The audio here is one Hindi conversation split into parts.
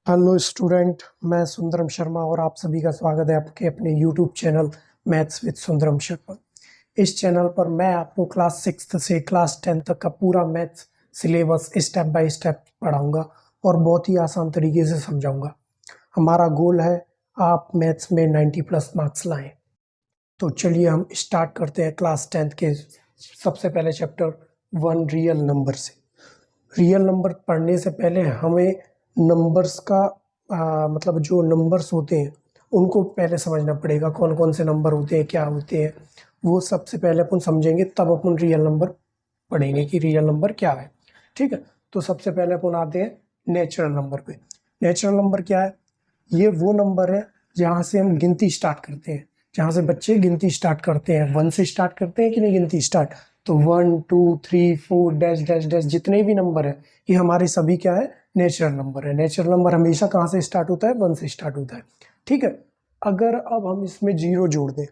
हेलो स्टूडेंट, मैं सुंदरम शर्मा और आप सभी का स्वागत है आपके अपने YouTube channel maths with Sundaram Sharma. इस चैनल पर मैं आपको क्लास 6 से क्लास 10 तक का पूरा maths syllabus step by step पढ़ाऊंगा और बहुत ही आसान तरीके से समझाऊंगा। हमारा गोल है आप मैथ्स में 90 प्लस मार्क्स लाएं। तो चलिए हम स्टार्ट करते हैं क्लास 10 के सबसे पहले चैप्टर 1 रियल नंबर से। रियल नंबर पढ़ने से पहले हमें नंबर्स का मतलब जो नंबर्स होते हैं उनको पहले समझना पड़ेगा, कौन कौन से नंबर होते हैं, क्या होते हैं, वो सबसे पहले अपन समझेंगे, तब अपन रियल नंबर पढ़ेंगे कि रियल नंबर क्या है। ठीक है, तो सबसे पहले अपन आते हैं नेचुरल नंबर पे। नेचुरल नंबर क्या है? ये वो नंबर है जहाँ से हम गिनती स्टार्ट करते हैं, जहाँ से बच्चे गिनती स्टार्ट करते हैं। 1 से स्टार्ट करते हैं कि नहीं गिनती स्टार्ट? तो 1 2 3 4 डैश डैश डैश जितने भी नंबर है ये हमारे सभी क्या है? नेचुरल नंबर है। नेचुरल नंबर हमेशा कहाँ से स्टार्ट होता है? 1 से स्टार्ट होता है। ठीक है, अगर अब हम इसमें जीरो जोड़ दें,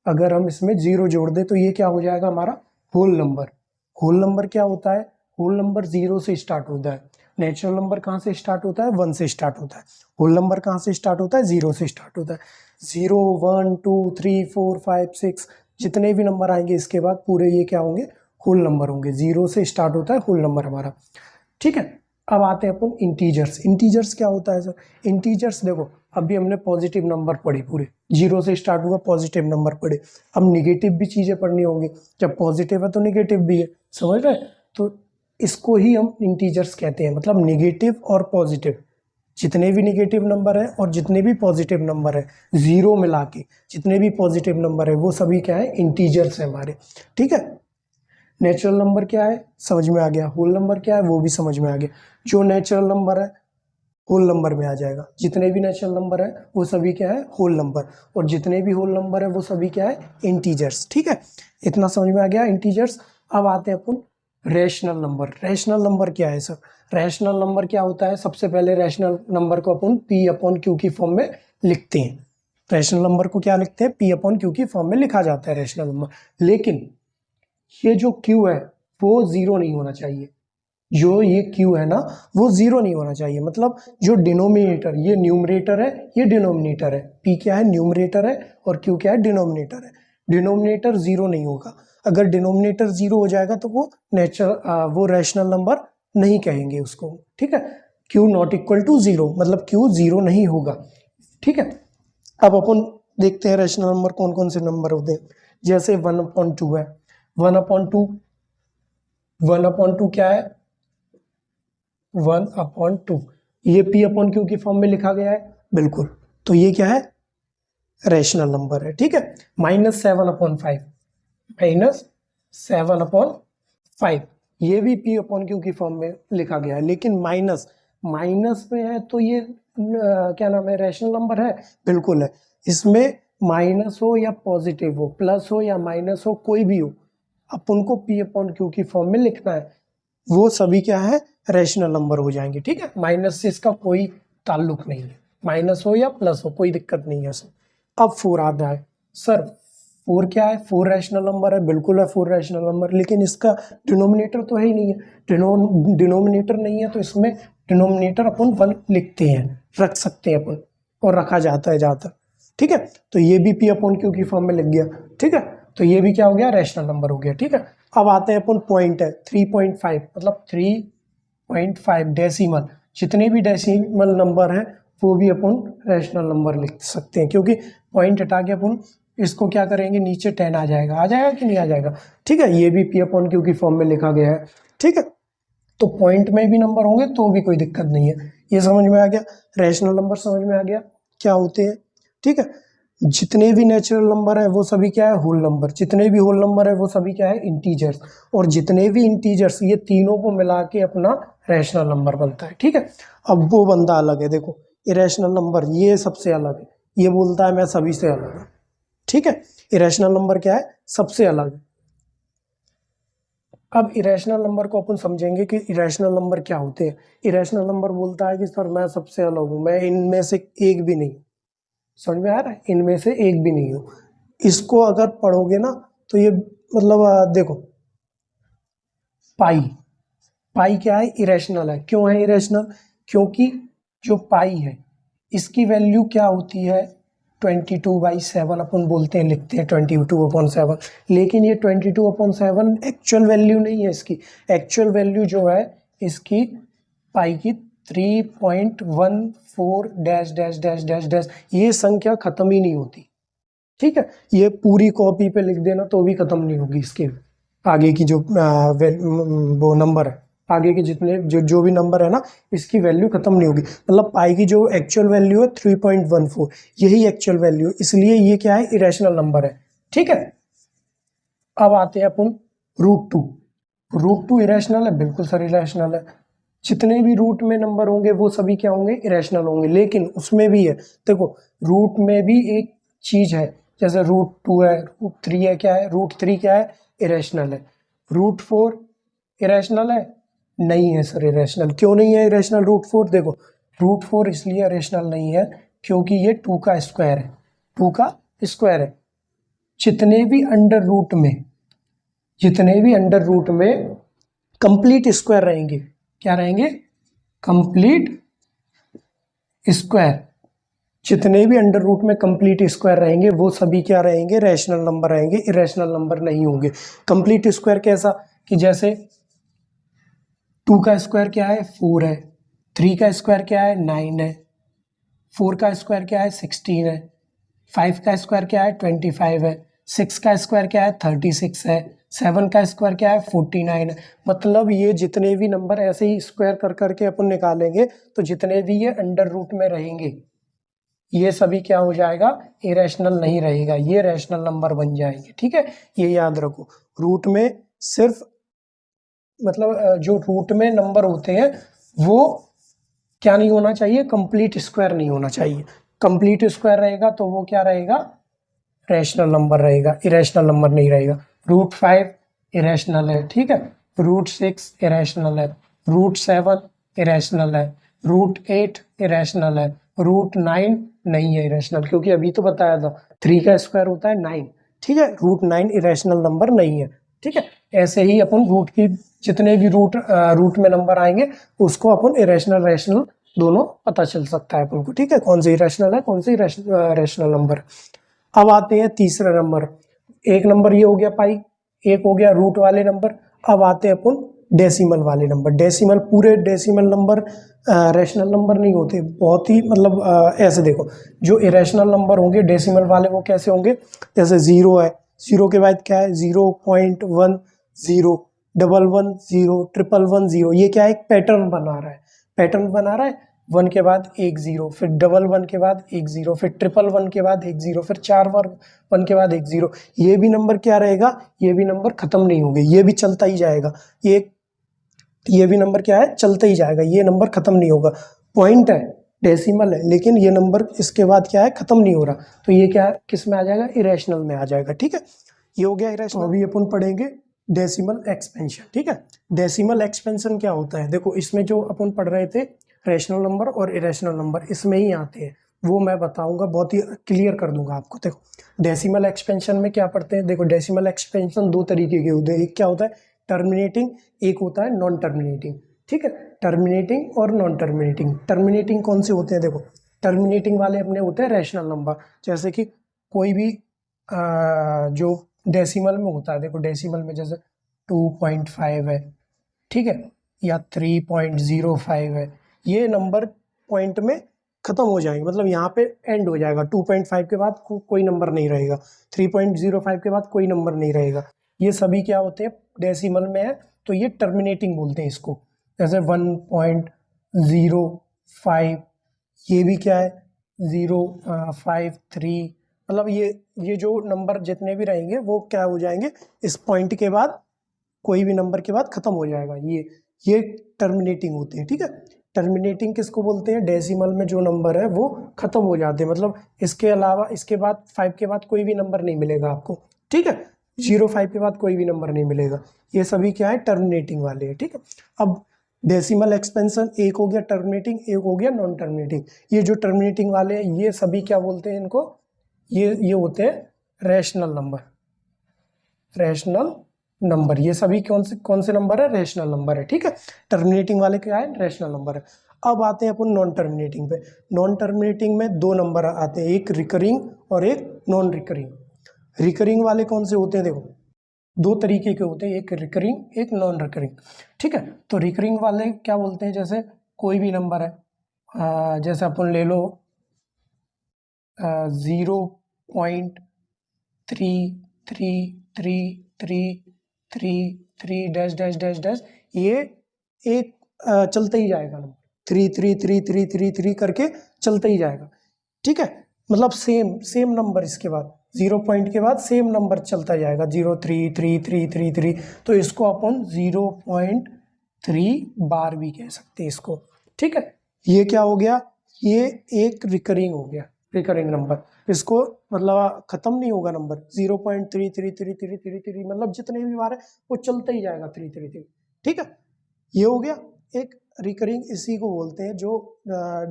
अगर हम इसमें जीरो जोड़ दें तो ये क्या हो जाएगा? हमारा होल नंबर। होल नंबर क्या होता है? होल नंबर जीरो से स्टार्ट होता है। नेचुरल नंबर कहाँ से स्टार्ट होता है? 1 से स्टार्ट होता है। होल नंबर कहाँ से स्टार्ट होता है? जीरो से स्टार्ट होता है। 0 1 2 3 4 5 6 जितने भी नंबर आएंगे इसके बाद पूरे ये क्या होंगे? होल नंबर होंगे। जीरो से स्टार्ट होता है होल नंबर हमारा। ठीक है, अब आते हैं अपन इंटीजर्स। इंटीजर्स क्या होता है सर? इंटीजर्स देखो, अभी हमने पॉजिटिव नंबर पढ़े, पूरे जीरो से स्टार्ट हुआ, पॉजिटिव नंबर पढ़े। अब निगेटिव भी चीजें पढ़नी होंगी, जब पॉजिटिव है तो निगेटिव भी है, समझ रहे? तो इसको ही हम इंटीजर्स कहते हैं, मतलब निगेटिव और पॉजिटिव, जितने भी निगेटिव नंबर है और जितने भी पॉजिटिव नंबर है, जीरो मिला के जितने भी पॉजिटिव नंबर है वो सभी क्या है? इंटीजर्स है हमारे। ठीक है, नेचुरल नंबर क्या है समझ में आ गया, होल नंबर क्या है वो भी समझ में आ गया। जो नेचुरल नंबर है होल नंबर में आ जाएगा, जितने भी नेचुरल नंबर है वो सभी क्या है? होल नंबर, और जितने भी होल नंबर है वो सभी क्या है? इंटीजर्स। ठीक है, इतना समझ में आ गया इंटीजर्स। अब आते हैं अपन रैशनल नंबर। रैशनल नंबर क्या है सर? रैशनल नंबर क्या होता है? सबसे पहले रैशनल नंबर को अपन पी अपॉन क्यू की फॉर्म में लिखते हैं। रैशनल नंबर को क्या लिखते हैं? पी अपॉन क्यू की फॉर्म में लिखा जाता है रैशनल नंबर। लेकिन ये जो क्यू है वो जीरो नहीं होना चाहिए। जो ये क्यू है ना वो जीरो नहीं होना चाहिए, मतलब जो डिनोमिनेटर, ये न्यूमरेटर है, ये डिनोमिनेटर है। पी क्या है? न्यूमरेटर है, और क्यू क्या है? डिनोमिनेटर है। डिनोमिनेटर जीरो नहीं होगा। अगर डिनोमिनेटर जीरो हो जाएगा तो वो रैशनल नंबर नहीं कहेंगे उसको। ठीक है, Q not equal to zero, मतलब क्यू जीरो नहीं होगा। ठीक है, अब अपन देखते हैं रैशनल नंबर कौन कौन से नंबर होते हैं। जैसे 1/2 है। 1/2, 1/2 क्या है? 1/2, ये पी अपॉन क्यू की फॉर्म में लिखा गया है, बिल्कुल। तो ये क्या है? रैशनल नंबर है। ठीक है, -7/5, -7/5 ये भी पी अपॉन क्यू की फॉर्म में लिखा गया है, लेकिन माइनस माइनस में है तो ये क्या नाम है? रैशनल नंबर है, बिल्कुल है। इसमें माइनस हो या पॉजिटिव हो, प्लस हो या माइनस हो, कोई भी हो, अपन को पी अपॉन क्यू की फॉर्म में लिखना है। वो सभी क्या है? रैशनल नंबर हो जाएंगे। ठीक है, माइनस से इसका कोई ताल्लुक नहीं है, माइनस हो या प्लस हो कोई दिक्कत नहीं है इसमें। अब 4 आता है। सर 4 क्या है? 4 रैशनल नंबर है, बिल्कुल है 4 रैशनल नंबर, लेकिन इसका डिनोमिनेटर तो है ही नहीं है। डिनोमिनेटर नहीं है तो इसमें डिनोमिनेटर अपन 1 लिखते हैं, रख सकते हैं अपन, और रखा जाता है ज़्यादातर। ठीक है, तो ये भी पी अपॉन क्यू की फॉर्म में लग गया। ठीक है, तो ये भी क्या हो गया? रैशनल नंबर हो गया। ठीक है, अब आते हैं अपन पॉइंट है 3.5, मतलब 3.5 डेसिमल, जितने भी डेसिमल नंबर है वो भी अपन रैशनल नंबर लिख सकते हैं, क्योंकि पॉइंट हटा के अपन इसको क्या करेंगे? नीचे 10 आ जाएगा, आ जाएगा कि नहीं आ जाएगा? ठीक है, ये भी पी अपॉन क्यू की फॉर्म में लिखा गया है। ठीक है, तो पॉइंट में भी नंबर होंगे तो भी कोई दिक्कत नहीं है। ये समझ में आ गया, रैशनल नंबर समझ में आ गया क्या होते हैं। ठीक है, जितने भी नेचुरल नंबर है वो सभी क्या है? Whole number. जितने भी होल नंबर है वो सभी क्या है? इंटीजर्स। और जितने भी इंटीजर्स, ये तीनों को मिला के अपना रैशनल नंबर बनता है। ठीक है, अब वो बंदा अलग है, देखो इरेशनल नंबर ये सबसे अलग है, ये बोलता है मैं सभी से अलग हूं। ठीक है, इरेशनल नंबर क्या है? सबसे अलग है। अब इरेशनल नंबर को अपन समझेंगे कि इरेशनल नंबर क्या होते हैं। इरेशनल नंबर बोलता है कि सर मैं सबसे अलग हूं, मैं इनमें से एक भी नहीं। समझ में आ रहा है? इनमें से एक भी नहीं हूं। इसको अगर पढ़ोगे ना तो ये मतलब देखो, पाई, पाई क्या है? इरेशनल है। क्यों है इरेशनल? क्योंकि जो पाई है इसकी वैल्यू क्या होती है 22/7 अपन बोलते हैं, लिखते हैं 22/7, लेकिन ये 22/7 एक्चुअल वैल्यू नहीं है इसकी। एक्चुअल वैल्यू जो है इसकी पाई की 3.14 dash dash dash dash dash, ये संख्या खत्म ही नहीं होती। ठीक है, ये पूरी कॉपी पे लिख देना तो भी खत्म नहीं होगी इसके आगे की जो वो नंबर है, आगे के जितने जो भी नंबर है ना, इसकी वैल्यू खत्म नहीं होगी। मतलब पाई की जो एक्चुअल वैल्यू है 3.14, यही एक्चुअल वैल्यू, इसलिए ये क्या है, इरेशनल नंबर है। ठीक है, अब आते हैं अपन √2। √2 इरेशनल है? बिल्कुल सर इरेशनल है। जितने भी रूट में नंबर होंगे वो सभी क्या होंगे, इरेशनल होंगे। लेकिन उसमें भी है, देखो रूट में भी एक चीज है, जैसे √2 है, √3 है, क्या है, √3 क्या है, इरेशनल है। √4 इरेशनल है? नहीं है सर इरेशनल। क्यों नहीं है इरेशनल √4? देखो √4 इसलिए इरेशनल नहीं है क्योंकि ये 2 का स्क्वायर है, 2 का स्क्वायर है। जितने भी अंडर रूट में कंप्लीट स्क्वायर रहेंगे, क्या रहेंगे, कंप्लीट स्क्वायर। जितने भी अंडर रूट में कंप्लीट स्क्वायर रहेंगे वो सभी क्या रहेंगे, रैशनल नंबर रहेंगे, इरेशनल नंबर नहीं होंगे। कंप्लीट स्क्वायर कैसा, कि जैसे 2 का स्क्वायर क्या है, 4 है, 3 का स्क्वायर क्या है, 9 है, 4 का स्क्वायर क्या है, 16 है, 5 का स्क्वायर क्या है, 25 है, 6 का स्क्वायर क्या है, 36 है, 7 का स्क्वायर क्या है, 49 है। मतलब ये जितने भी नंबर ऐसे ही स्क्वायर कर करके अपन निकालेंगे तो जितने भी ये अंडर रूट में रहेंगे ये सभी क्या हो जाएगा, इरेशनल नहीं रहेगा, ये रैशनल नंबर बन जाएंगे। ठीक है, ये याद रखो। रूट में सिर्फ मतलब जो रूट में नंबर होते हैं वो क्या नहीं होना चाहिए, कंप्लीट स्क्वायर नहीं होना चाहिए। कंप्लीट स्क्वायर रहेगा तो वो क्या रहेगा, रैशनल नंबर रहेगा, इरेशनल नंबर नहीं रहेगा। √5 इरेशनल है, ठीक है, √6 इरेशनल है, √7 इरेशनल है, √8 इरेशनल है, √9 नहीं है इरेशनल, क्योंकि अभी तो बताया था 3 का स्क्वायर होता है 9। ठीक है, √9 इरेशनल नंबर नहीं है। ठीक है, ऐसे ही अपन रूट की जितने भी रूट में नंबर आएंगे उसको अपन इरेशनल रैशनल दोनों पता चल सकता है अपन को। ठीक है, कौन सी इरेशनल है, कौन सी रैशनल नंबर। अब आते हैं तीसरा नंबर। एक नंबर ये हो गया पाई, एक हो गया रूट वाले नंबर। अब आते हैं अपन डेसिमल वाले नंबर। डेसिमल, पूरे डेसिमल नंबर रैशनल नंबर नहीं होते, बहुत ही मतलब ऐसे देखो, जो इरेशनल नंबर होंगे डेसिमल वाले वो कैसे होंगे, जैसे 0 है, 0 के बाद क्या है, 0.10, 111, 111, ये क्या है, एक पैटर्न बना रहा है, पैटर्न बना रहा है। 1 के बाद 1 0, फिर 11 के बाद 1 0, फिर 111 के बाद 1 0, फिर 4 1 के बाद 1 0। ये भी नंबर क्या रहेगा, ये भी नंबर खत्म नहीं होंगे, ये भी चलता ही जाएगा। ये भी नंबर क्या है, चलता ही जाएगा, ये नंबर खत्म नहीं होगा। पॉइंट है, डेसिमल है, लेकिन ये नंबर इसके बाद क्या है, खत्म नहीं हो रहा, तो ये क्या है, किस में आ जाएगा, इरेशनल में आ जाएगा। ठीक है, ये हो गया इरेशनल। अभी अपन पढ़ेंगे डेसिमल एक्सपेंशन। ठीक है, डेसिमल एक्सपेंशन क्या होता है, देखो इसमें जो अपन पढ़ रहे थे रैशनल नंबर और इरेशनल नंबर इसमें ही आते हैं, वो मैं बताऊंगा, बहुत ही क्लियर कर दूंगा आपको। देखो डेसिमल एक्सपेंशन में क्या पढ़ते हैं, देखो डेसिमल एक्सपेंशन दो तरीके के होते हैं, एक क्या होता है टर्मिनेटिंग, एक होता है नॉन टर्मिनेटिंग। ठीक है, टर्मिनेटिंग और नॉन टर्मिनेटिंग। टर्मिनेटिंग कौन से होते हैं, देखो टर्मिनेटिंग वाले अपने होते हैं रैशनल नंबर, जैसे कि कोई भी जो डेसिमल में होता है, देखो डेसिमल में जैसे 2.5 है, ठीक है, या 3.05 है, ये नंबर पॉइंट में खत्म हो जाएंगे, मतलब यहाँ पे एंड हो जाएगा। 2.5 के बाद कोई नंबर नहीं रहेगा, 3.05 के बाद कोई नंबर नहीं रहेगा, ये सभी क्या होते हैं, डेसिमल में है, तो ये टर्मिनेटिंग बोलते हैं इसको। जैसे 1.05, ये भी क्या है 053, मतलब ये जो नंबर जितने भी रहेंगे वो क्या हो जाएंगे, इस पॉइंट के बाद कोई भी नंबर के बाद खत्म हो जाएगा, ये टर्मिनेटिंग होते हैं। ठीक है, टर्मिनेटिंग किसको बोलते हैं, डेसिमल में जो नंबर है वो खत्म हो जाते हैं, मतलब इसके अलावा इसके बाद 5 के बाद कोई भी नंबर नहीं मिलेगा आपको। ठीक है, 0.5 के बाद कोई भी नंबर नहीं मिलेगा, ये सभी क्या है, टर्मिनेटिंग वाले हैं। ठीक है, अब डेसिमल एक्सपेंशन, एक हो गया टर्मिनेटिंग, एक हो गया नॉन टर्मिनेटिंग। ये जो टर्मिनेटिंग वाले हैं ये सभी क्या बोलते हैं इनको, ये होते हैं रैशनल नंबर। रैशनल नंबर, ये सभी कौन से नंबर है, रैशनल नंबर है। ठीक है, टर्मिनेटिंग वाले क्या है, रैशनल नंबर है। अब आते हैं अपन नॉन टर्मिनेटिंग पे। नॉन टर्मिनेटिंग में दो नंबर आते हैं, एक रिकरिंग और एक नॉन रिकरिंग। रिकरिंग वाले कौन से होते हैं, देखो दो तरीके के होते हैं, एक रिकरिंग एक नॉन रिकरिंग। ठीक है, तो रिकरिंग वाले क्या बोलते हैं, जैसे कोई भी नंबर है, जैसे अपन ले लो 0.333333 डैश डैश डैश डैश, ये एक चलता ही जाएगा नंबर, 333333 करके चलता ही जाएगा। ठीक है, मतलब सेम सेम नंबर, इसके बाद 0 के बाद सेम नंबर चलता जाएगा, 0333333। तो इसको अपन 0.3 बार भी कह सकते हैं इसको। ठीक है, ये क्या हो गया, ये एक रिकरिंग हो गया, रिकरिंग नंबर। इसको मतलब खत्म नहीं होगा नंबर, 0.333333, मतलब जितने भी बार है वो चलता ही जाएगा 333। ठीक है, ये हो गया एक रिकरिंग। इसी को बोलते हैं जो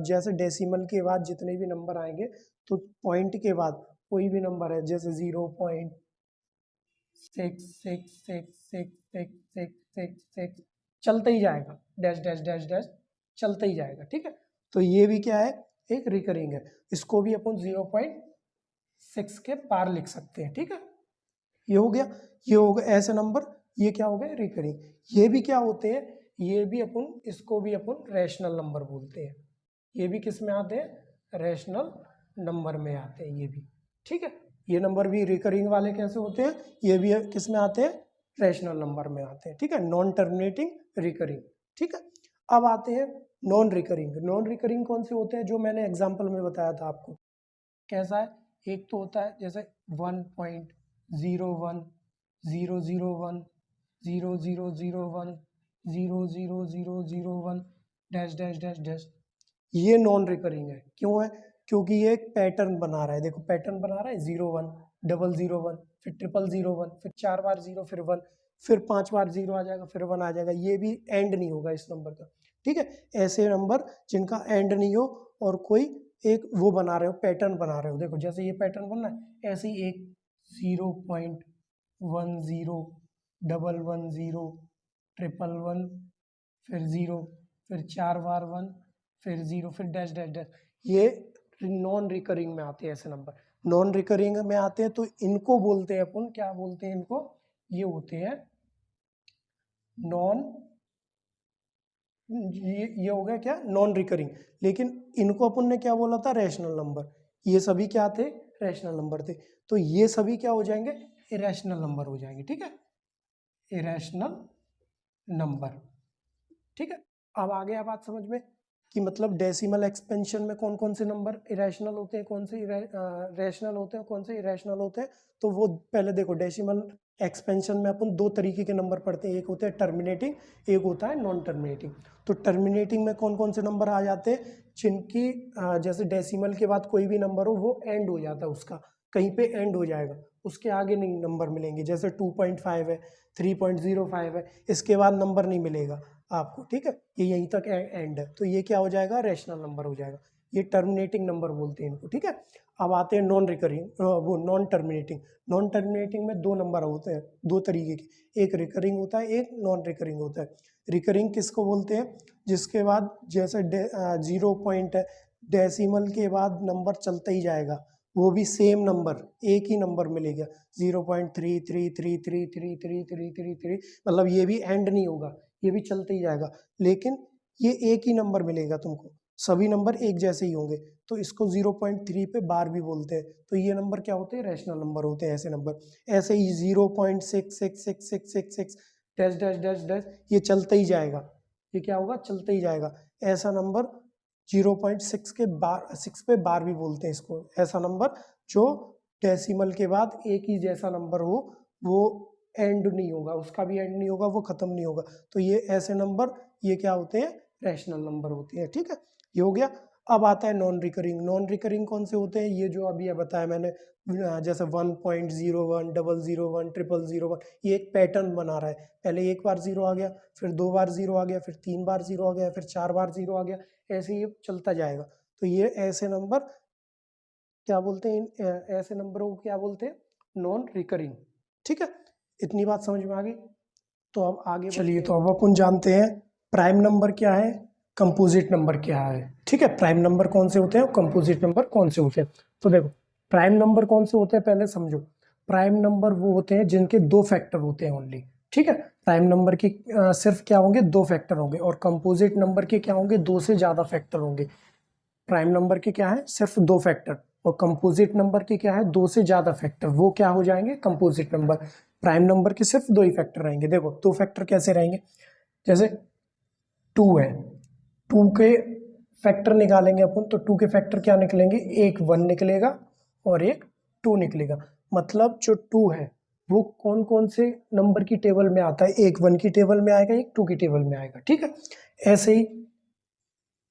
जैसे डेसिमल के बाद जितने भी नंबर आएंगे, तो पॉइंट के बाद कोई भी नंबर है, जैसे 0.66666666 चलता ही जाएगा, डैश डैश डैश डैश चलता ही जाएगा। ठीक है, तो ये भी क्या है, एक रिकरिंग है। इसको भी अपन 0.6 के पार लिख सकते हैं। ठीक है, ये हो गया, ये हो गया ऐसे नंबर, ये क्या हो गया, रिकरिंग। ये भी क्या होते हैं, ये भी अपन, इसको भी अपन रैशनल नंबर बोलते हैं। ये भी किस में आते हैं, रैशनल नंबर में आते हैं ये भी। ठीक है, ये नंबर भी रिकरिंग वाले कैसे होते हैं, ये भी किस में आते हैं, रैशनल नंबर में आते हैं। ठीक है, नॉन टर्मिनेटिंग, रिकरिंग। ठीक है, अब आते हैं नॉन रिकरिंग। नॉन रिकरिंग कौन से होते हैं, जो मैंने एग्जाम्पल में बताया था आपको। कैसा है, एक तो होता है जैसे 1.01 001 00001 00001 डैश डैश डैश डैश, ये नॉन रिकरिंग है। क्यों है, क्योंकि ये एक पैटर्न बना रहा है। देखो पैटर्न बना रहा है, 01 000 फिर 000 फिर 4 बार 0 फिर 1 फिर 5 बार 0 आ जाएगा फिर 1 आ जाएगा, ये भी एंड नहीं होगा इस नंबर का। ठीक है, ऐसे नंबर जिनका एंड नहीं हो और कोई एक वो बना रहे हो, पैटर्न बना रहे हो। देखो जैसे ये पैटर्न बनना है, ऐसे ही एक 0.10 111 0 फिर 0 फिर 4 बार 1 फिर 0 फिर डैश डैश डैश, ये नॉन रिकरिंग में आते हैं ऐसे नंबर। नॉन रिकरिंग में आते हैं तो इनको बोलते हैं अपन, क्या बोलते हैं इनको, ये होते हैं नॉन, ये हो गया क्या, नॉन रिकरिंग। लेकिन इनको अपन ने क्या बोला था, रैशनल नंबर। ये सभी क्या थे, रैशनल नंबर थे। तो ये सभी क्या हो जाएंगे, इरेशनल नंबर हो जाएंगे। ठीक है, इरेशनल नंबर। ठीक है, अब आ गया बात समझ में कि मतलब डेसिमल एक्सपेंशन में कौन कौन से नंबर इरेशनल होते हैं, कौन से रैशनल होते हैं, कौन से इरेशनल होते हैं। तो वो पहले देखो, डेसिमल एक्सपेंशन में अपन दो तरीके के नंबर पढ़ते हैं, एक होता है टर्मिनेटिंग, एक होता है नॉन टर्मिनेटिंग। तो टर्मिनेटिंग में कौन कौन से नंबर आ जाते हैं, जिनकी जैसे डेसिमल के बाद कोई भी नंबर हो वो एंड हो जाता है, उसका कहीं पे एंड हो जाएगा, उसके आगे नहीं नंबर मिलेंगे। जैसे 2.5 है, 3.05 है, इसके बाद नंबर नहीं मिलेगा आपको। ठीक है, ये यहीं तक एंड है, तो ये क्या हो जाएगा, रैशनल नंबर हो जाएगा। ये टर्मिनेटिंग नंबर बोलते हैं इनको। ठीक है, अब आते हैं नॉन रिकरिंग, वो नॉन टर्मिनेटिंग। नॉन टर्मिनेटिंग में दो नंबर होते हैं, दो तरीके के, एक रिकरिंग होता है, एक नॉन रिकरिंग होता है। रिकरिंग किसको बोलते हैं, जिसके बाद जैसे 0 पॉइंट है, डेसिमल के बाद नंबर चलता ही जाएगा, वो भी सेम नंबर, एक ही नंबर मिलेगा, 0.33333333, मतलब ये भी एंड नहीं होगा, ये भी चलते ही जाएगा, लेकिन ये एक ही नंबर मिलेगा तुमको, सभी नंबर एक जैसे ही होंगे। तो इसको 0.3 पे बार भी बोलते हैं। तो ये नंबर क्या होते हैं, रैशनल नंबर होते हैं ऐसे नंबर। ऐसे ही 0.666666 डैश डैश डैश डैश, ये चलता ही जाएगा, ये क्या होगा, चलता ही जाएगा। ऐसा नंबर 0.6 के बार 6 पे बार भी बोलते हैं इसको। ऐसा नंबर जो डेसिमल के बाद एक ही जैसा नंबर हो, वो एंड नहीं होगा, उसका भी एंड नहीं होगा, वो खत्म नहीं होगा। तो ये ऐसे नंबर, ये क्या होते हैं, रैशनल नंबर होते हैं। ठीक है, ये हो गया। अब आता है नॉन रिकरिंग। नॉन रिकरिंग कौन से होते हैं, ये जो अभी बताया मैंने, जैसे 1.01 001 000 ये एक पैटर्न बना रहा है। पहले एक बार 0 आ गया, फिर 2 बार 0 आ गया, फिर 3 बार 0 आ गया, फिर 4 बार 0 आ गया, ऐसे ही चलता जाएगा। तो ये ऐसे नंबर क्या बोलते हैं, ऐसे नंबरों को क्या बोलते हैं, नॉन रिकरिंग। ठीक है, इतनी बात समझ में आ गई। तो अब आगे चलिए, तो अब अपन जानते हैं प्राइम नंबर क्या है, कंपोजिट नंबर क्या है, ठीक है। प्राइम नंबर कौन से होते हैं और कंपोजिट नंबर कौन से होते हैं। तो देखो प्राइम नंबर कौन से होते हैं पहले समझो। प्राइम नंबर वो होते हैं जिनके दो फैक्टर होते हैं ओनली, ठीक है। प्राइम नंबर के सिर्फ क्या होंगे, दो फैक्टर होंगे, और कंपोजिट नंबर के क्या होंगे, दो से ज्यादा फैक्टर होंगे। प्राइम नंबर के क्या है, सिर्फ दो फैक्टर, और कंपोजिट नंबर के क्या है, दो से ज्यादा फैक्टर, वो क्या हो जाएंगे, कंपोजिट नंबर। प्राइम नंबर के सिर्फ दो ही फैक्टर रहेंगे। देखो दो फैक्टर कैसे रहेंगे, जैसे 2 है, 2 के फैक्टर निकालेंगे अपन, तो 2 के फैक्टर क्या निकलेंगे, एक 1 निकलेगा और एक 2 निकलेगा। मतलब जो 2 है वो कौन कौन से नंबर की टेबल में आता है, एक 1 की टेबल में आएगा, एक 2 की टेबल में आएगा, ठीक है। ऐसे ही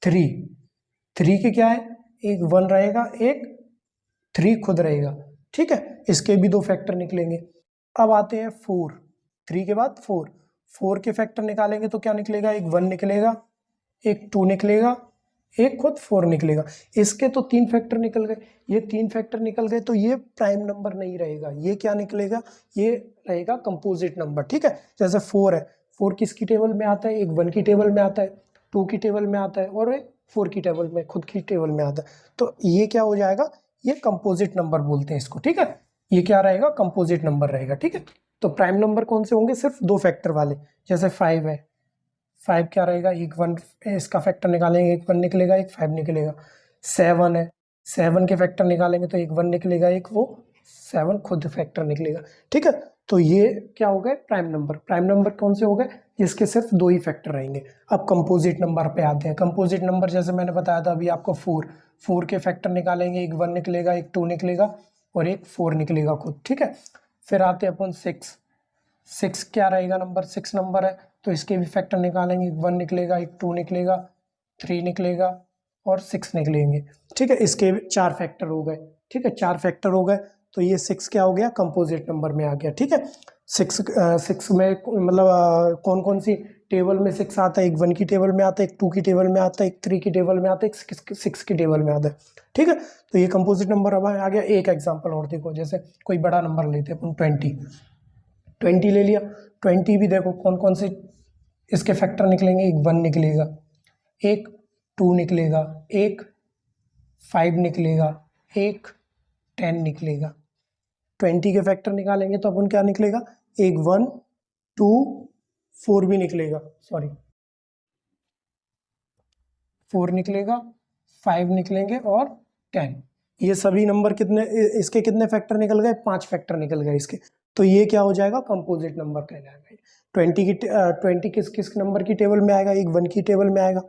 3 के क्या है, एक 1 रहेगा, एक 3 खुद रहेगा, ठीक है। इसके भी दो फैक्टर निकलेंगे। अब आते हैं 4, 3 के बाद 4 के फैक्टर निकालेंगे तो क्या निकलेगा, एक 1 निकलेगा, एक 2 निकलेगा, एक खुद 4 निकलेगा। इसके तो 3 फैक्टर निकल गए, ये 3 फैक्टर निकल गए तो ये प्राइम नंबर नहीं रहेगा, ये क्या निकलेगा, ये रहेगा कंपोजिट नंबर, ठीक है। जैसे 4 है, 4 किसकी टेबल में आता है, एक 1 की टेबल में आता है, 2 की टेबल में आता है और एक 4 की टेबल में, खुद की टेबल में आता है। तो ये क्या हो जाएगा, ये कंपोजिट नंबर बोलते हैं इसको, ठीक है। ये क्या रहेगा, कंपोजिट नंबर रहेगा, ठीक है। तो प्राइम नंबर कौन से होंगे, सिर्फ दो फैक्टर वाले। जैसे 5 है, 5 क्या रहेगा, एक 1, इसका फैक्टर निकालेंगे, एक 1 निकलेगा, एक 5 निकलेगा। 7 है, 7 के फैक्टर निकालेंगे तो एक 1 निकलेगा, एक वो 7 खुद फैक्टर निकलेगा, ठीक है। तो ये क्या हो गए, प्राइम नंबर। प्राइम नंबर कौन से हो गए, जिसके सिर्फ दो ही फैक्टर रहेंगे। अब कंपोजिट नंबर पे आते हैं। कंपोजिट नंबर जैसे मैंने बताया था अभी आपको, 4 के फैक्टर निकालेंगे, एक 1 निकलेगा, एक 2 निकलेगा और एक 4 निकलेगा खुद, ठीक है। फिर आते हैं अपन 6 क्या रहेगा नंबर, 6 नंबर है तो इसके भी फैक्टर निकालेंगे, एक 1 निकलेगा, एक 2 निकलेगा, 3 निकलेगा और 6 निकलेंगे, ठीक है। इसके 4 फैक्टर हो गए, ठीक है, 4 फैक्टर हो गए। तो ये 6 क्या हो गया, कंपोजिट नंबर में आ गया, ठीक है। 6 में मतलब कौन कौन सी टेबल में 6 आता है, एक 1 की टेबल में आता है, एक 2 की टेबल में आता है, एक 3 की टेबल में आता है, एक 6 की टेबल में आता है, ठीक है। तो ये कंपोजिट नंबर अब आ गया। एक एग्जाम्पल और देखो, जैसे कोई बड़ा नंबर लेते हैं अपन, 20 ले लिया। 20 भी देखो कौन कौन से इसके फैक्टर निकलेंगे, एक 1 निकलेगा, एक 2 निकलेगा, एक 5 निकलेगा, एक 10 निकलेगा। 20 के फैक्टर निकालेंगे तो अपन क्या निकलेगा, एक 1 2 4 भी निकलेगा, सॉरी 4 निकलेगा, 5 निकलेंगे और 10। ये सभी नंबर कितने, इसके कितने फैक्टर निकल गए, 5 फैक्टर निकल गए इसके। तो ये क्या हो जाएगा, कंपोजिट नंबर कहलाएगा। 20 किस किस नंबर की टेबल में आएगा, एक 1 की टेबल में आएगा,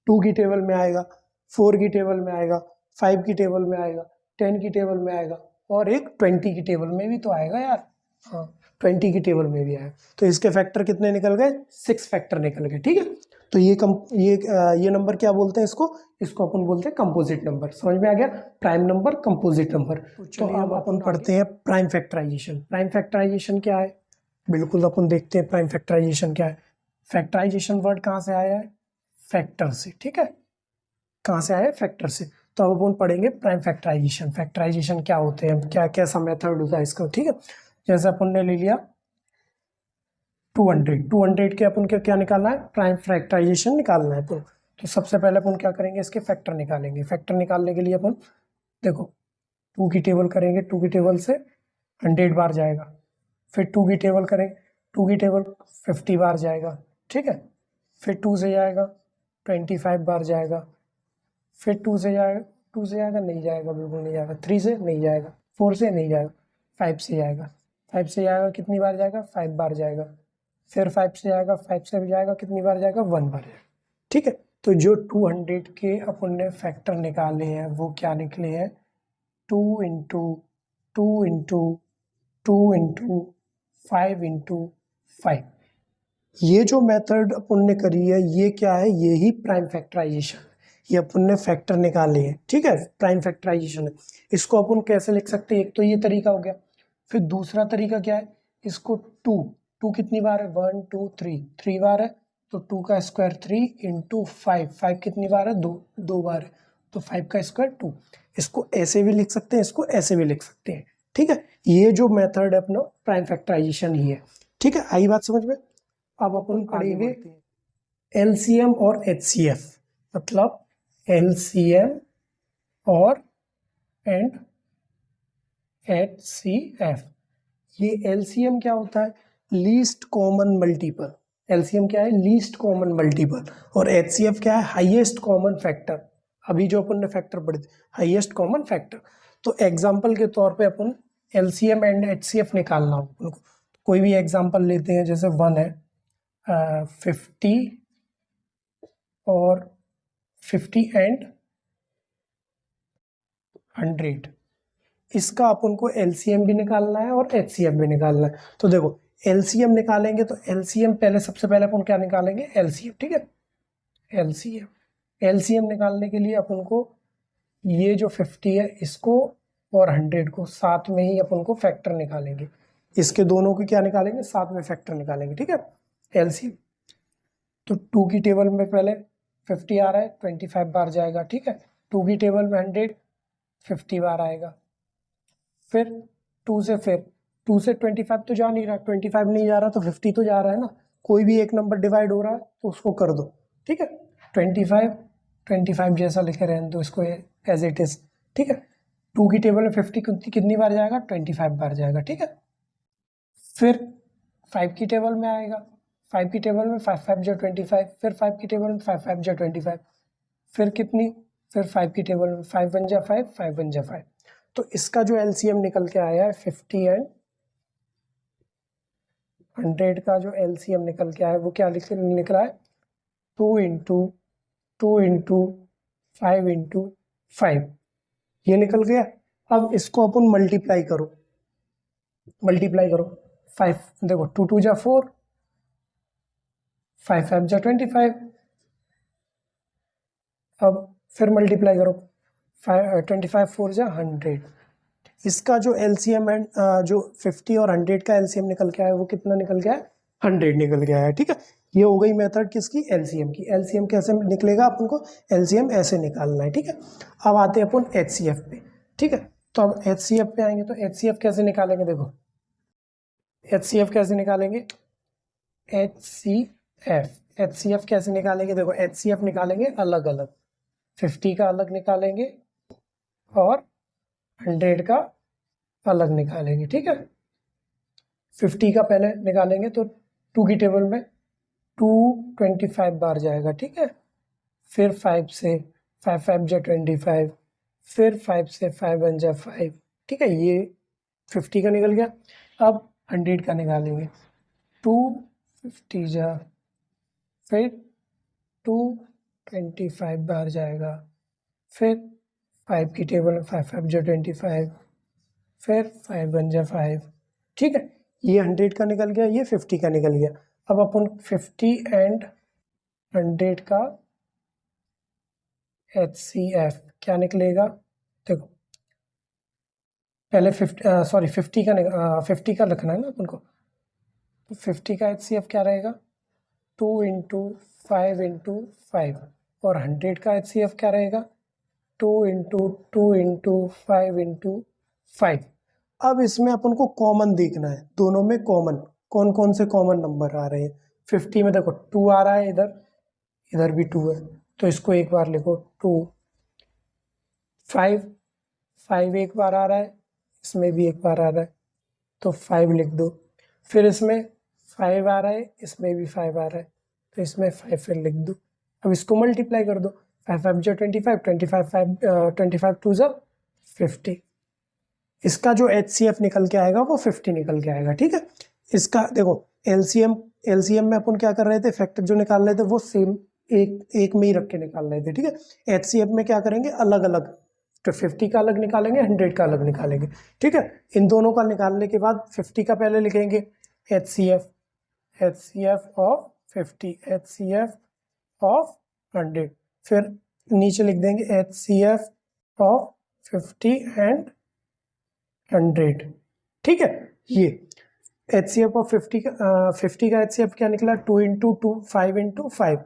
2 की टेबल में आएगा, 4 की टेबल में आएगा, 5 की टेबल में आएगा, 10 की टेबल में आएगा और एक 20 की टेबल में भी तो आएगा यार, हाँ 20 की टेबल में भी आएगा। तो इसके फैक्टर कितने निकल गए, 6 फैक्टर निकल गए, ठीक है। तो ये नंबर क्या बोलते हैं, इसको अपन बोलते हैं कंपोजिट नंबर। समझ में आ गया, प्राइम नंबर, कंपोजिट नंबर। तो अब अपन पढ़ते हैं प्राइम फैक्टराइजेशन। प्राइम फैक्टराइजेशन क्या है, बिल्कुल अपन देखते हैं प्राइम फैक्टराइजेशन क्या है। फैक्टराइजेशन वर्ड कहाँ से आया है, फैक्टर से, ठीक है। कहाँ से आया है, फैक्टर से। तो अब अपन पढ़ेंगे प्राइम फैक्टराइजेशन। फैक्टराइजेशन क्या होते हैं, क्या कैसा मेथड होता है इसका, ठीक है। जैसे अपन ने ले लिया 200 के अपन क्या निकालना है, प्राइम फैक्टराइजेशन निकालना है अपन। तो सबसे पहले अपन क्या करेंगे, इसके फैक्टर निकालेंगे। फैक्टर निकालने के लिए अपन देखो 2 की टेबल करेंगे, 2 की टेबल से 100 बार जाएगा, फिर 2 की टेबल करेंगे, 2 की टेबल 50 बार जाएगा, ठीक है। फिर 2 से जाएगा 25 बार जाएगा, फिर 2 से जाएगा नहीं जाएगा, बिल्कुल नहीं जाएगा। 3 से नहीं जाएगा, 4 से नहीं जाएगा, 5 से जाएगा, 5 से जाएगा कितनी बार जाएगा, 5 बार जाएगा। फिर 5 से जाएगा, 5 से भी जाएगा कितनी बार जाएगा, 1 बार जाएगा, ठीक है। तो जो 200 के अपन ने फैक्टर निकाले हैं वो क्या निकले हैं, 2 इंटू 2 इंटू 2 इंटू 5 इंटू 5। ये जो मेथड अपन ने करी है ये क्या है, ये ही प्राइम फैक्टराइजेशन। ये अपन ने फैक्टर निकाले हैं, ठीक है, प्राइम फैक्टराइजेशन है। इसको अपन कैसे लिख सकते हैं, एक तो ये तरीका हो गया। फिर दूसरा तरीका क्या है, इसको 2 कितनी बार है, 1 2 3 बार है, तो 2 का स्क्वायर 3 इंटू 5 कितनी बार है, 2 बार है, तो 5 का स्क्वायर 2। इसको ऐसे भी लिख सकते हैं, इसको ऐसे भी लिख सकते हैं, ठीक है। ये जो मेथड है अपना प्राइम फैक्टराइजेशन ही है, ठीक है। आई बात समझ में। अब अपन पढ़ेंगे एलसीएम और एचसीएफ। मतलब LCM और एंड HCF। ये LCM क्या होता है? Least common multiple. LCM क्या है? Least common multiple. और HCF क्या है? Highest common factor. अभी जो अपन ने फैक्टर पढ़े थे, हाईएस्ट कॉमन फैक्टर। तो एग्जांपल के तौर पे अपन LCM एंड HCF निकालना हो अपन को, कोई भी एग्जांपल लेते हैं, जैसे 1 है 50 और 50 एंड 100। इसका अपन को LCM भी निकालना है और HCF भी निकालना है। तो देखो LCM निकालेंगे तो LCM पहले, सबसे पहले अपन क्या निकालेंगे? LCM, ठीक है। LCM निकालने के लिए अपन को ये जो 50 है इसको और 100 को साथ में ही अपन को फैक्टर निकालेंगे। इसके दोनों को क्या निकालेंगे? साथ में फैक्टर निकालेंगे, ठीक है। LCM तो 2 की टेबल में पहले 50 आ रहा है, 25 बार जाएगा, ठीक है। 2 की टेबल में 100 50 बार आएगा। फिर 2 से 25 तो जा नहीं रहा, 25 नहीं जा रहा तो 50 तो जा रहा है ना। कोई भी एक नंबर डिवाइड हो रहा है तो उसको कर दो, ठीक है। 25 जैसा लिखे रहने दो इसको एज इट इज, ठीक है। 2 की टेबल में 50 कितनी बार जाएगा? 25 बार जाएगा, ठीक है। फिर 5 की टेबल में आएगा, 5 की टेबल में 5 5 जो 25, फिर 5 की टेबल में 5 5 जो 25, फिर कितनी? फिर 5 की टेबल में 5 1 जा 5, 5 1 जा 5। तो इसका जो LCM निकल के आया है 50 एंड 100 का जो LCM निकल के आया है वो क्या निकला है? 2 इंटू 5 इंटू 5, ये निकल गया। अब इसको अपन मल्टीप्लाई करो, 5 देखो 2 2 जा 4, 5 5 जा 25। अब फिर मल्टीप्लाई करो, 25 4 जा 100। इसका जो LCM एंड जो 50 और 100 का LCM निकल के आया है वो कितना निकल गया है? 100 निकल गया है, ठीक है। ये हो गई मेथड किसकी? LCM की। LCM कैसे निकलेगा? अपन को LCM ऐसे निकालना है, ठीक है। अब आते हैं अपन HCF पे, ठीक है। तो अब HCF पे आएंगे तो HCF कैसे निकालेंगे? देखो HCF कैसे निकालेंगे? HCF कैसे निकालेंगे? देखो HCF निकालेंगे अलग अलग, 50 का अलग निकालेंगे और 100 का अलग निकालेंगे, ठीक है। 50 का पहले निकालेंगे तो 2 की टेबल में 225 बार जाएगा, ठीक है। फिर 5 से 5 5 जा 25, फिर 5 से 5 1 जा 5, ठीक है। ये 50 का निकल गया। अब 100 का निकालेंगे, 250 जा, फिर 225 बार जाएगा, फिर 5 की टेबल में 5 5 जा 25, फिर 5 1 जा 5, ठीक है। ये 100 का निकल गया, ये 50 का निकल गया। अब अपन 50 एंड 100 का HCF क्या निकलेगा? देखो पहले 50 का लिखना है ना अपन को। तो 50 का HCF क्या रहेगा? 2 इंटू 5 इंटू 5। और 100 का HCF क्या रहेगा? 2 इंटू 5 इंटू 5। अब इसमें अपन को कॉमन देखना है, दोनों में कॉमन कौन कौन से कॉमन नंबर आ रहे हैं। 50 में देखो 2 आ रहा है, इधर भी 2 है, तो इसको एक बार लिखो 2। 5 एक बार आ रहा है, इसमें भी एक बार आ रहा है, तो 5 लिख दो। फिर इसमें 5 आ रहा है, इसमें भी 5 आ रहा है, तो इसमें 5 फिर लिख दो। अब इसको मल्टीप्लाई कर दो, 5 5 जो 25, 25 2 जा 50। इसका जो HCF निकल के आएगा वो 50 निकल के आएगा, ठीक है। इसका देखो LCM में अपन क्या कर रहे थे? फैक्टर जो निकाल रहे थे वो सेम एक में ही रख के निकाल रहे थे, ठीक है। HCF में क्या करेंगे? अलग अलग, तो 50 का अलग निकालेंगे, 100 का अलग निकालेंगे, ठीक है। इन दोनों का निकालने के बाद 50 का पहले लिखेंगे HCF ऑफ 50, HCF ऑफ 100, फिर नीचे लिख देंगे HCF ऑफ 50 एंड 100, ठीक है। ये HCF ऑफ 50 का HCF क्या निकला? 2 इंटू 5 इंटू 5।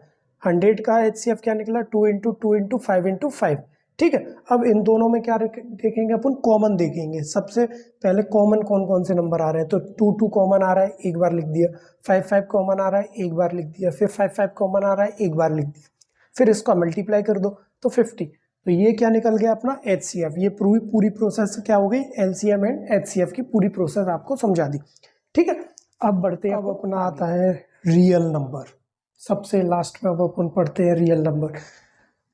100 का HCF क्या निकला? 2 इंटू 5 इंटू 5, ठीक है। अब इन दोनों में क्या देखेंगे अपन? कॉमन देखेंगे। सबसे पहले कॉमन कौन कौन से नंबर आ रहे हैं? तो 2 कॉमन आ रहा है, एक बार लिख दिया। 5 5 कॉमन आ रहा है, एक बार लिख दिया। फिर 5 5 कॉमन आ रहा है, एक बार लिख दिया। फिर इसको मल्टीप्लाई कर दो तो 50। तो ये क्या निकल गया अपना HCF। ये पूरी प्रोसेस क्या हो गई, LCM एंड HCF की पूरी प्रोसेस आपको समझा दी। ठीक है, अब बढ़ते हैं। अब अपना आता है रियल नंबर। सबसे लास्ट में अब अपन पढ़ते हैं रियल नंबर।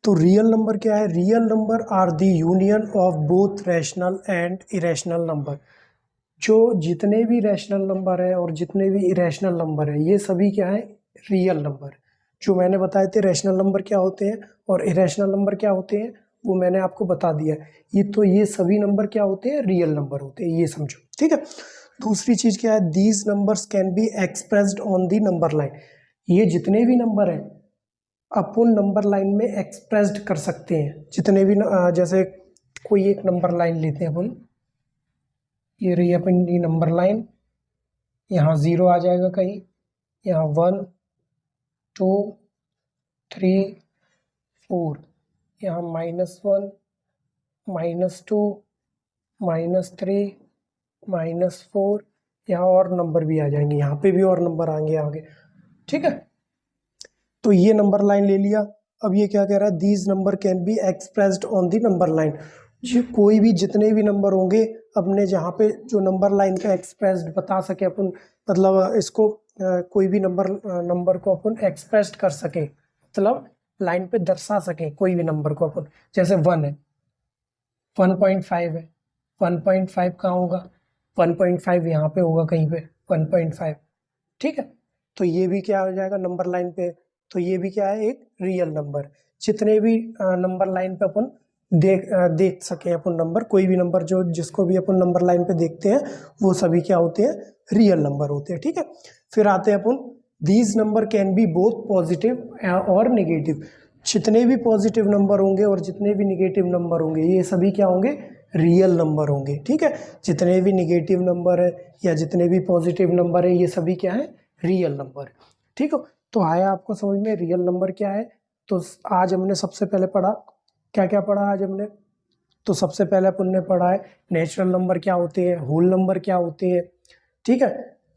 तो रियल नंबर क्या है, real number are the union of both rational and irrational number. जो जितने भी रैशनल नंबर है और जितने भी इरेशनल नंबर है ये सभी क्या है, रियल नंबर। जो मैंने बताए थे रैशनल नंबर क्या होते हैं और इरेशनल नंबर क्या होते हैं वो मैंने आपको बता दिया। ये सभी नंबर क्या होते हैं, रियल नंबर होते हैं, ये समझो। ठीक है, दूसरी चीज क्या है, these numbers can be expressed on the number line. ये जितने भी नंबर हैं अपन नंबर लाइन में एक्सप्रेस्ड कर सकते हैं। जितने भी जैसे कोई एक नंबर लाइन लेते हैं अपन, ये रही अपनी नंबर लाइन, यहाँ 0 आ जाएगा कहीं, यहाँ 1 2 3 4, यहाँ -1 -2 -3 -4, यहाँ और नंबर भी आ जाएंगे, यहाँ पे भी और नंबर आएंगे आगे। ठीक है, तो ये नंबर लाइन ले लिया। अब ये क्या कह रहा है, these number can be expressed on the number line. ये कोई भी जितने भी नंबर होंगे अपने जहाँ पे जो नंबर लाइन का एक्सप्रेस्ड बता सके अपन, मतलब इसको कोई भी नंबर को अपन एक्सप्रेस्ड कर सके, मतलब लाइन पे दर्शा सके कोई भी नंबर को अपन। जैसे 1 है, 1.5 है, 1.5 कहाँ होगा, 1.5 यहाँ पे होगा कहीं पे 1.5। ठीक है, तो ये भी क्या हो जाएगा नंबर लाइन पे, तो ये भी क्या है, एक रियल नंबर। जितने भी नंबर लाइन पे अपन देख सके अपन नंबर, कोई भी नंबर जो जिसको भी अपन नंबर लाइन पे देखते हैं वो सभी क्या होते हैं, रियल नंबर होते हैं। ठीक है, फिर आते हैं अपन, these number can be both positive और नेगेटिव। जितने भी पॉजिटिव नंबर होंगे और जितने भी निगेटिव नंबर होंगे ये सभी क्या होंगे, रियल नंबर होंगे। ठीक है, जितने भी निगेटिव नंबर है या जितने भी पॉजिटिव नंबर है ये सभी क्या है, रियल नंबर। ठीक है, तो आया आपको समझ में रियल नंबर क्या है। तो आज हमने सबसे पहले पढ़ा, क्या क्या पढ़ा आज हमने, तो सबसे पहले अपन ने पढ़ा है नेचुरल नंबर क्या होते हैं, होल नंबर क्या होते हैं। ठीक है,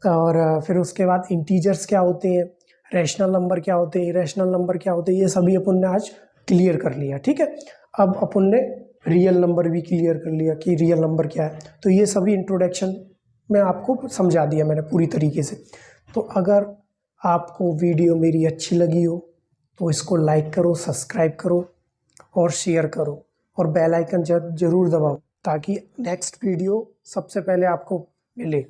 और फिर उसके बाद इंटीजर्स क्या होते हैं, रैशनल नंबर क्या होते हैं, इरेशनल नंबर क्या होते हैं, ये सभी अपन ने आज क्लियर कर लिया। ठीक है, अब अपन ने रियल नंबर भी क्लियर कर लिया कि रियल नंबर क्या है। तो ये सभी इंट्रोडक्शन में आपको समझा दिया मैंने पूरी तरीके से। तो अगर आपको वीडियो मेरी अच्छी लगी हो तो इसको लाइक करो, सब्सक्राइब करो और शेयर करो और बेल आइकन जरूर दबाओ ताकि नेक्स्ट वीडियो सबसे पहले आपको मिले।